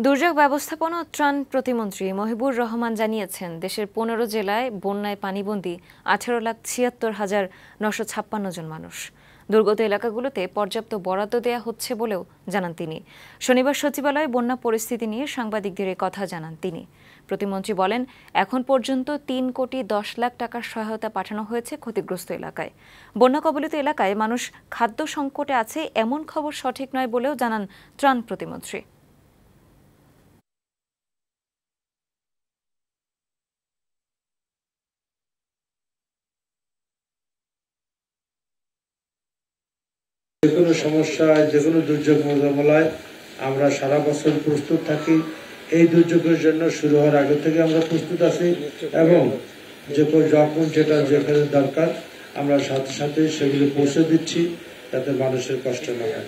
দুর্যোগ ব্যবস্থাপনা ও ত্রাণ প্রতিমন্ত্রী মহিবুর রহমান জানিয়েছেন, দেশের ১৫ জেলায় বন্যায় পানিবন্দী ১৮,৭৬,৯৫৬ জন মানুষ। দুর্গত এলাকাগুলোতে পর্যাপ্ত বরাদ্দ দেয়া হচ্ছে বলেও জানান তিনি। শনিবার সচিবালয়ে বন্যা পরিস্থিতি নিয়ে সাংবাদিকদের এ কথা জানান তিনি। প্রতিমন্ত্রী বলেন, এখন পর্যন্ত ৩,১০,০০,০০০ টাকার সহায়তা পাঠানো হয়েছে ক্ষতিগ্রস্ত এলাকায়। বন্যা কবলিত এলাকায় মানুষ খাদ্য সংকটে আছে এমন খবর সঠিক নয় বলেও জানান ত্রাণ প্রতিমন্ত্রী। যে কোনো সমস্যায়, যে কোনো দুর্যোগ মোকাবেলায় আমরা সারা বছর প্রস্তুত থাকি। এই দুর্যোগের জন্য শুরু হওয়ার আগে থেকে আমরা প্রস্তুত আছি এবং যখন যেটা যেখানে দরকার আমরা সাথে সাথে সেগুলো পৌঁছে দিচ্ছি, যাতে মানুষের কষ্ট না হয়।